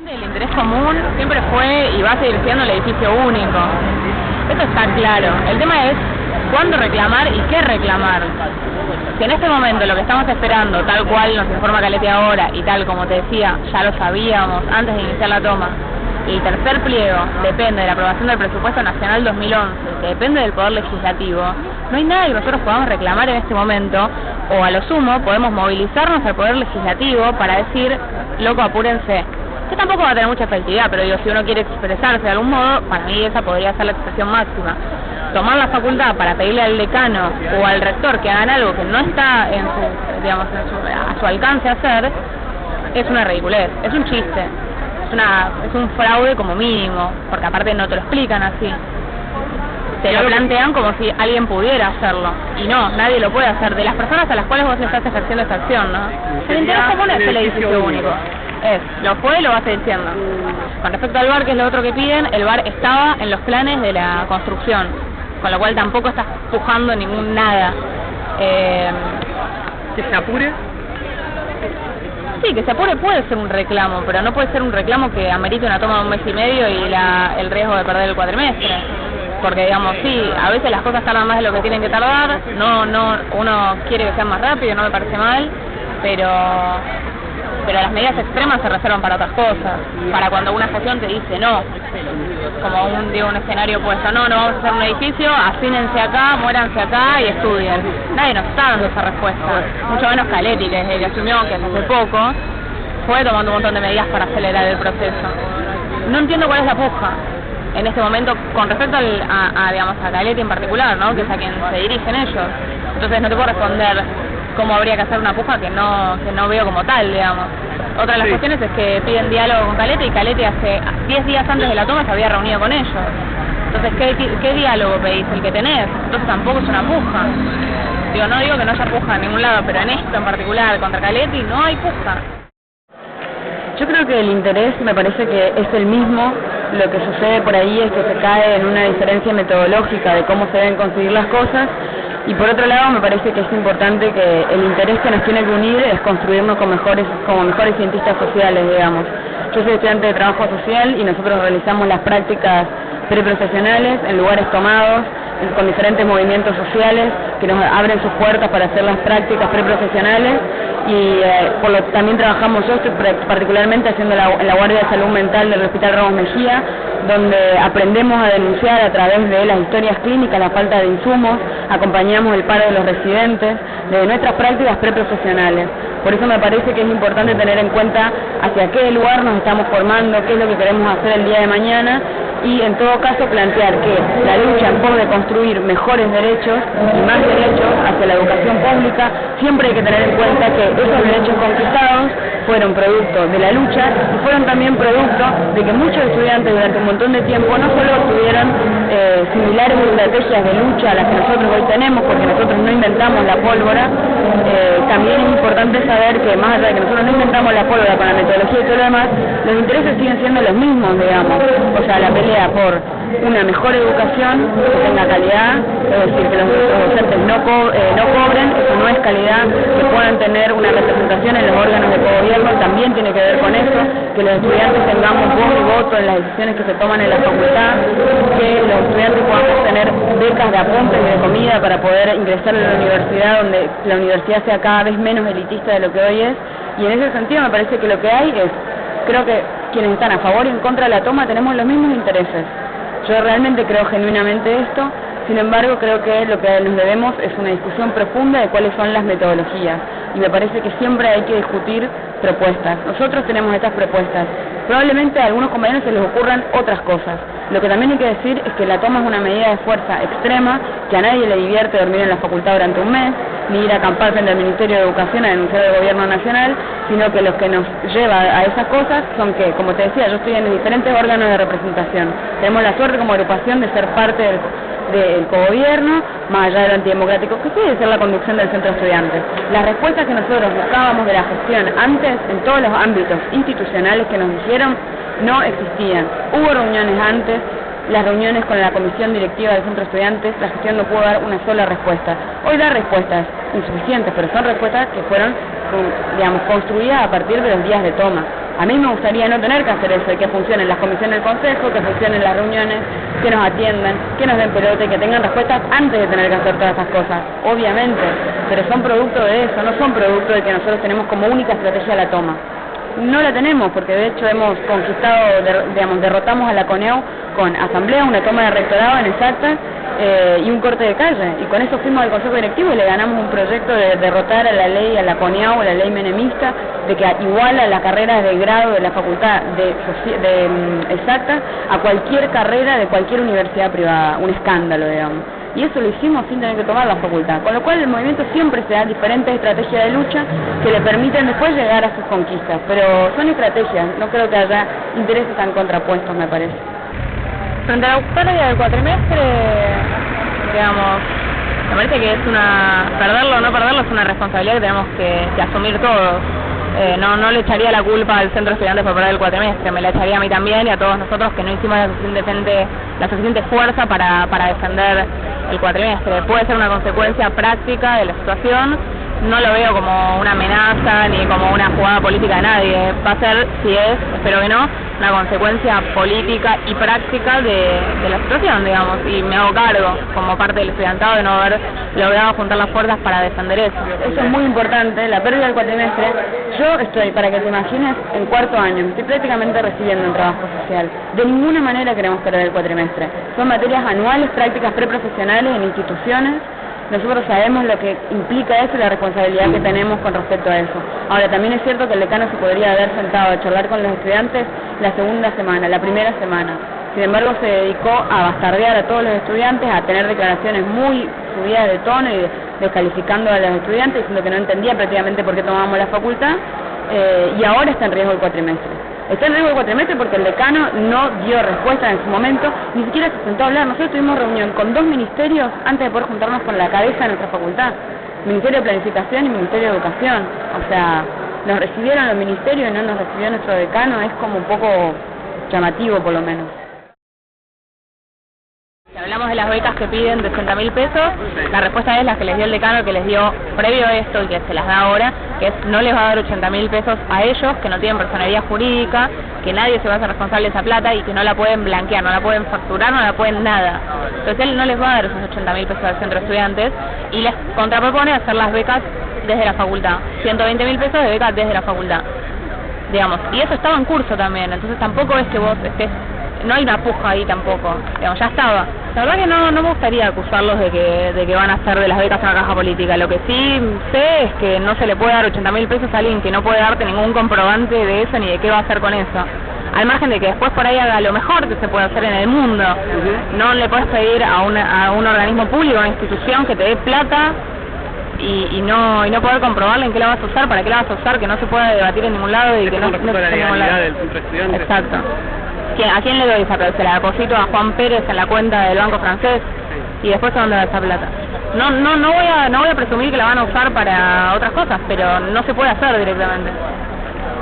El interés común siempre fue y va a seguir siendo el edificio único. Eso está claro. El tema es cuándo reclamar y qué reclamar. Si en este momento lo que estamos esperando, tal cual nos informa Caleti ahora y tal como te decía, ya lo sabíamos antes de iniciar la toma, el tercer pliego depende de la aprobación del presupuesto nacional 2011, que depende del poder legislativo, no hay nada que nosotros podamos reclamar en este momento, o a lo sumo podemos movilizarnos al poder legislativo para decir, loco, apúrense. Que tampoco va a tener mucha efectividad, pero digo, si uno quiere expresarse de algún modo, para mí esa podría ser la expresión máxima. Tomar la facultad para pedirle al decano o al rector que hagan algo que no está en su, digamos, a su alcance hacer, es una ridiculez, es un chiste, es un fraude como mínimo, porque aparte no te lo explican así. Te lo plantean como si alguien pudiera hacerlo, y no, nadie lo puede hacer, de las personas a las cuales vos le estás ejerciendo esta acción, ¿no? El interés común es el edificio único. Lo fue y lo va a seguir siendo. Con respecto al bar, que es lo otro que piden, el bar estaba en los planes de la construcción, con lo cual tampoco está pujando ningún nada. ¿Que se apure? Sí, que se apure puede ser un reclamo, pero no puede ser un reclamo que amerite una toma de 1 mes y medio y el riesgo de perder el cuatrimestre. Porque digamos, sí, a veces las cosas tardan más de lo que tienen que tardar, uno quiere que sean más rápido, no me parece mal, pero las medidas extremas se reservan para otras cosas, para cuando una gestión te dice no, como un escenario puesto, no vamos a hacer un edificio, afínense acá, muéranse acá y estudien. Nadie nos está dando esa respuesta, mucho menos Caleti, que asumió que hace poco fue tomando un montón de medidas para acelerar el proceso. No entiendo cuál es la puja en este momento con respecto a Caleti en particular, ¿no? Que es a quien se dirigen ellos. Entonces no te puedo responder cómo habría que hacer una puja que no veo como tal, digamos. Otra de las cuestiones es que piden diálogo con Caleti, y Caleti hace 10 días antes de la toma se había reunido con ellos. Entonces, ¿qué diálogo pedís? El que tenés. Entonces tampoco es una puja. No digo que no haya puja en ningún lado, pero en esto en particular, contra Caleti, no hay puja. Yo creo que el interés me parece que es el mismo. Lo que sucede por ahí es que se cae en una diferencia metodológica de cómo se deben conseguir las cosas. Y por otro lado me parece que es importante que el interés que nos tiene que unir es construirnos como mejores cientistas sociales, digamos. Yo soy estudiante de trabajo social y nosotros realizamos las prácticas preprofesionales en lugares tomados, con diferentes movimientos sociales que nos abren sus puertas para hacer las prácticas preprofesionales y también trabajamos, yo estoy particularmente haciendo la Guardia de Salud Mental del Hospital Ramos Mejía, donde aprendemos a denunciar a través de las historias clínicas la falta de insumos, acompañamos el paro de los residentes, de nuestras prácticas preprofesionales. Por eso me parece que es importante tener en cuenta hacia qué lugar nos estamos formando, qué es lo que queremos hacer el día de mañana y en todo caso plantear que la lucha en pos de construir mejores derechos y más derechos hacia la educación pública, siempre hay que tener en cuenta que esos derechos conquistados fueron producto de la lucha y fueron también producto de que muchos estudiantes durante un montón de tiempo no solo tuvieron similares estrategias de lucha a las que nosotros hoy tenemos, porque nosotros no inventamos la pólvora, también es importante saber que más allá de que nosotros no inventamos la pólvora con la metodología y todo lo demás, los intereses siguen siendo los mismos, digamos, o sea, la pelea por una mejor educación que tenga calidad, es decir, que los docentes no cobren, eso no es calidad, que puedan tener una representación en los órganos de cogobierno, también tiene que ver con eso, que los estudiantes tengamos voz y voto en las decisiones que se toman en la facultad, que los estudiantes podamos tener becas de apuntes y de comida para poder ingresar a la universidad, donde la universidad sea cada vez menos elitista de lo que hoy es, y en ese sentido me parece que lo que hay es, creo que quienes están a favor y en contra de la toma tenemos los mismos intereses. Yo realmente creo genuinamente esto, sin embargo creo que lo que nos debemos es una discusión profunda de cuáles son las metodologías y me parece que siempre hay que discutir propuestas. Nosotros tenemos estas propuestas, probablemente a algunos compañeros se les ocurran otras cosas. Lo que también hay que decir es que la toma es una medida de fuerza extrema, que a nadie le divierte dormir en la facultad durante un mes, ni ir a acampar frente al Ministerio de Educación a denunciar al gobierno nacional, sino que lo que nos lleva a esas cosas son que, como te decía, yo estoy en diferentes órganos de representación. Tenemos la suerte como agrupación de ser parte del cogobierno, más allá de lo antidemocrático que sí, de ser la conducción del centro de estudiantes. Las respuestas que nosotros buscábamos de la gestión antes, en todos los ámbitos institucionales que nos dijeron, no existían. Hubo reuniones antes, las reuniones con la comisión directiva del centro de estudiantes, la gestión no pudo dar una sola respuesta. Hoy da respuestas insuficientes, pero son respuestas que fueron, digamos, construidas a partir de los días de toma. A mí me gustaría no tener que hacer eso, que funcionen las comisiones del consejo, que funcionen las reuniones, que nos atiendan, que nos den pelota y que tengan respuestas antes de tener que hacer todas esas cosas, obviamente, pero son producto de eso, no son producto de que nosotros tenemos como única estrategia la toma. No la tenemos, porque de hecho hemos conquistado, digamos, derrotamos a la CONEU con asamblea, una toma de rectorado en exacta y un corte de calle, y con eso fuimos al consejo directivo y le ganamos un proyecto de derrotar a la ley, a la CONEU, a la ley menemista, de que iguala las carreras de grado de la facultad de exacta a cualquier carrera de cualquier universidad privada, un escándalo, digamos. Y eso lo hicimos sin tener que tomar la facultad, con lo cual el movimiento siempre se da diferentes estrategias de lucha que le permiten después llegar a sus conquistas, pero son estrategias, no creo que haya intereses tan contrapuestos, me parece. Frente a la pérdida del cuatrimestre, digamos, me parece que es perderlo o no perderlo es una responsabilidad que tenemos que asumir todos. No le echaría la culpa al centro de estudiantes por perder el cuatrimestre, me la echaría a mí también y a todos nosotros que no hicimos la suficiente fuerza para defender el cuatrimestre. Puede ser una consecuencia práctica de la situación, no lo veo como una amenaza ni como una jugada política de nadie, va a ser, si es, espero que no, una consecuencia política y práctica de la situación, digamos, y me hago cargo como parte del estudiantado de no haber logrado juntar las fuerzas para defender eso. Eso es muy importante, la pérdida del cuatrimestre. Yo estoy, para que te imagines, en cuarto año, estoy prácticamente recibiendo un trabajo social. De ninguna manera queremos perder el cuatrimestre. Son materias anuales, prácticas preprofesionales en instituciones. Nosotros sabemos lo que implica eso y la responsabilidad que tenemos con respecto a eso. Ahora, también es cierto que el decano se podría haber sentado a charlar con los estudiantes la segunda semana, la primera semana. Sin embargo, se dedicó a bastardear a todos los estudiantes, a tener declaraciones muy subidas de tono y descalificando a los estudiantes, diciendo que no entendía prácticamente por qué tomábamos la facultad, y ahora está en riesgo el cuatrimestre. Está en riesgo el cuatrimestre porque el decano no dio respuesta en su momento, ni siquiera se sentó a hablar. Nosotros tuvimos reunión con 2 ministerios antes de poder juntarnos con la cabeza de nuestra facultad, Ministerio de Planificación y Ministerio de Educación. O sea, nos recibieron los ministerios y no nos recibió nuestro decano, es como un poco llamativo por lo menos. Si hablamos de las becas que piden de 60.000 pesos, la respuesta es la que les dio el decano, que les dio previo a esto y que se las da ahora, que es no les va a dar 80.000 pesos a ellos, que no tienen personalidad jurídica, que nadie se va a hacer responsable de esa plata y que no la pueden blanquear, no la pueden facturar, no la pueden nada. Entonces él no les va a dar esos 80.000 pesos al centro de estudiantes y les contrapropone hacer las becas desde la facultad, 120.000 pesos de becas desde la facultad, digamos. Y eso estaba en curso también, entonces tampoco es que vos estés... No hay una puja ahí tampoco, digamos, ya estaba. La verdad que no me gustaría acusarlos de que van a hacer de las becas una caja política. Lo que sí sé es que no se le puede dar 80.000 pesos a alguien que no puede darte ningún comprobante de eso ni de qué va a hacer con eso. Al margen de que después por ahí haga lo mejor que se puede hacer en el mundo. No le puedes pedir a un organismo público, a una institución que te dé plata y no poder comprobarle en qué la vas a usar, para qué la vas a usar, que no se pueda debatir en ningún lado y que no se pueda en ningún lado. Del centro de estudiantes. Exacto. ¿A quién le doy esa plata? ¿Se la deposito a Juan Pérez en la cuenta del banco francés? Y después ¿a dónde va esa plata? No voy a presumir que la van a usar para otras cosas, pero no se puede hacer directamente.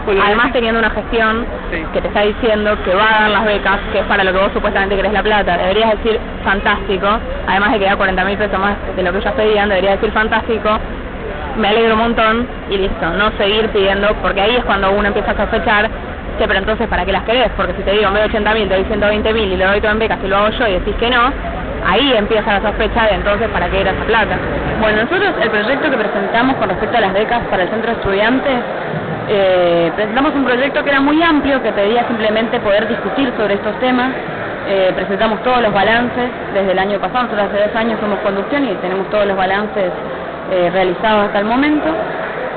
Bueno, además teniendo una gestión que te está diciendo que va a dar las becas, que es para lo que vos supuestamente querés la plata. Deberías decir fantástico, además de que da 40.000 pesos más de lo que ellos pedían, deberías decir fantástico, me alegro un montón y listo. No seguir pidiendo, porque ahí es cuando uno empieza a sospechar. Sí, pero entonces, ¿para qué las querés? Porque si te digo, en vez de 80.000, te doy 120.000 y le doy todo en becas y lo hago yo y decís que no, ahí empieza la sospecha de entonces, ¿para qué era esa plata? Bueno, nosotros el proyecto que presentamos con respecto a las becas para el centro de estudiantes, presentamos un proyecto que era muy amplio, que pedía simplemente poder discutir sobre estos temas. Presentamos todos los balances desde el año pasado, nosotros hace 2 años somos conducción y tenemos todos los balances realizados hasta el momento.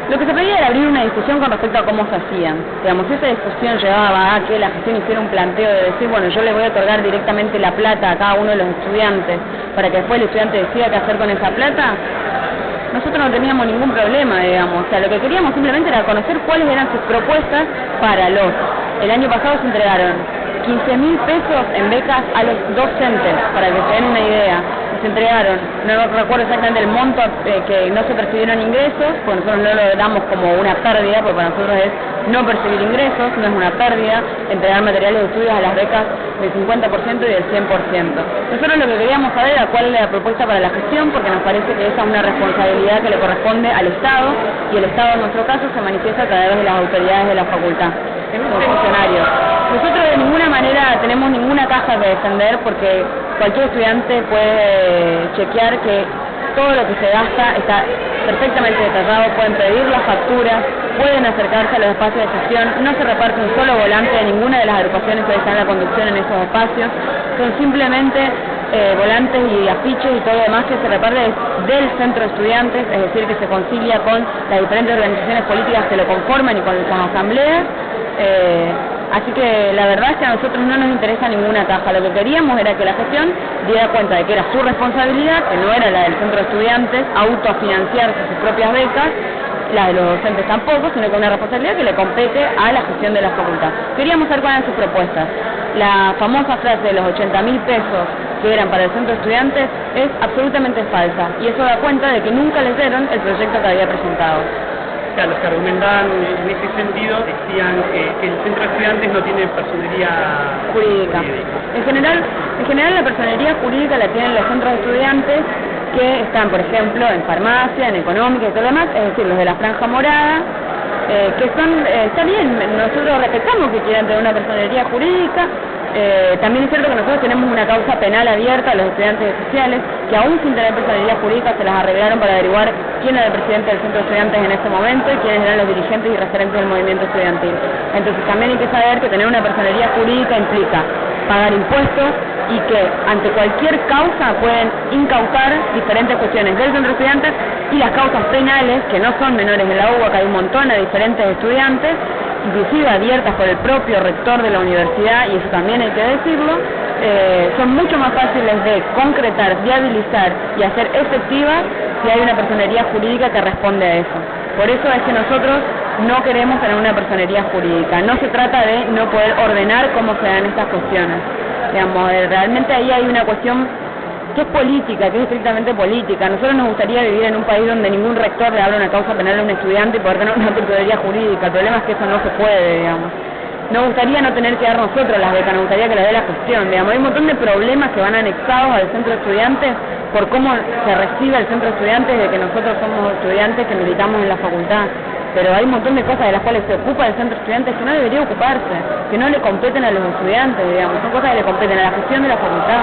Lo que se pedía era abrir una discusión con respecto a cómo se hacían. Digamos, si esa discusión llevaba a que la gestión hiciera un planteo de decir, bueno, yo le voy a otorgar directamente la plata a cada uno de los estudiantes para que después el estudiante decida qué hacer con esa plata, nosotros no teníamos ningún problema, digamos. O sea, lo que queríamos simplemente era conocer cuáles eran sus propuestas para los... El año pasado se entregaron 15.000 pesos en becas a los docentes, para que se den una idea. se entregaron, no recuerdo exactamente el monto que no se percibieron ingresos, porque nosotros no lo damos como una pérdida, porque para nosotros es no percibir ingresos, no es una pérdida, entregar materiales de estudios a las becas del 50% y del 100%. Nosotros lo que queríamos saber era cuál es la propuesta para la gestión, porque nos parece que esa es una responsabilidad que le corresponde al Estado, y el Estado en nuestro caso se manifiesta a través de las autoridades de la facultad, los funcionarios. Nosotros de ninguna manera tenemos ninguna caja que defender, porque cualquier estudiante puede chequear que todo lo que se gasta está perfectamente detallado, pueden pedir las facturas, pueden acercarse a los espacios de gestión, no se reparte un solo volante de ninguna de las agrupaciones que están en la conducción en esos espacios, son simplemente volantes y afiches y todo lo demás que se reparte del centro de estudiantes, es decir, que se concilia con las diferentes organizaciones políticas que lo conforman y con las asambleas. Así que la verdad es que a nosotros no nos interesa ninguna caja, lo que queríamos era que la gestión diera cuenta de que era su responsabilidad, que no era la del centro de estudiantes, autofinanciarse sus propias becas, la de los docentes tampoco, sino que una responsabilidad que le compete a la gestión de la facultad. Queríamos saber cuáles eran sus propuestas. La famosa frase de los 80.000 pesos que eran para el centro de estudiantes es absolutamente falsa, y eso da cuenta de que nunca les dieron el proyecto que había presentado. Los que argumentaban en ese sentido decían que el centro de estudiantes no tiene personería jurídica. En general la personería jurídica la tienen los centros de estudiantes que están, por ejemplo, en farmacia, en económica y todo lo demás, es decir, los de la franja morada, que son, está bien, nosotros respetamos que quieran tener una personería jurídica. También es cierto que nosotros tenemos una causa penal abierta a los estudiantes sociales, que aún sin tener personalidad jurídica se las arreglaron para averiguar quién era el presidente del centro de estudiantes en ese momento y quiénes eran los dirigentes y referentes del movimiento estudiantil. Entonces también hay que saber que tener una personalidad jurídica implica pagar impuestos y que ante cualquier causa pueden incautar diferentes cuestiones del centro de estudiantes, y las causas penales, que no son menores en la UBA, que hay un montón de diferentes estudiantes, inclusive abiertas por el propio rector de la universidad, y eso también hay que decirlo, son mucho más fáciles de concretar, viabilizar y hacer efectivas si hay una personería jurídica que responde a eso. Por eso es que nosotros no queremos tener una personería jurídica. No se trata de no poder ordenar cómo se dan estas cuestiones. Digamos, realmente ahí hay una cuestión que es política, que es estrictamente política. A nosotros nos gustaría vivir en un país donde ningún rector le abra una causa penal a un estudiante y poder tener una personería jurídica. El problema es que eso no se puede, digamos. Nos gustaría no tener que dar nosotros las becas, nos gustaría que la dé la gestión, digamos. Hay un montón de problemas que van anexados al centro de estudiantes por cómo se recibe el centro de estudiantes de que nosotros somos estudiantes que militamos en la facultad. Pero hay un montón de cosas de las cuales se ocupa el centro de estudiantes que no debería ocuparse, que no le competen a los estudiantes, digamos. Son cosas que le competen a la gestión de la facultad.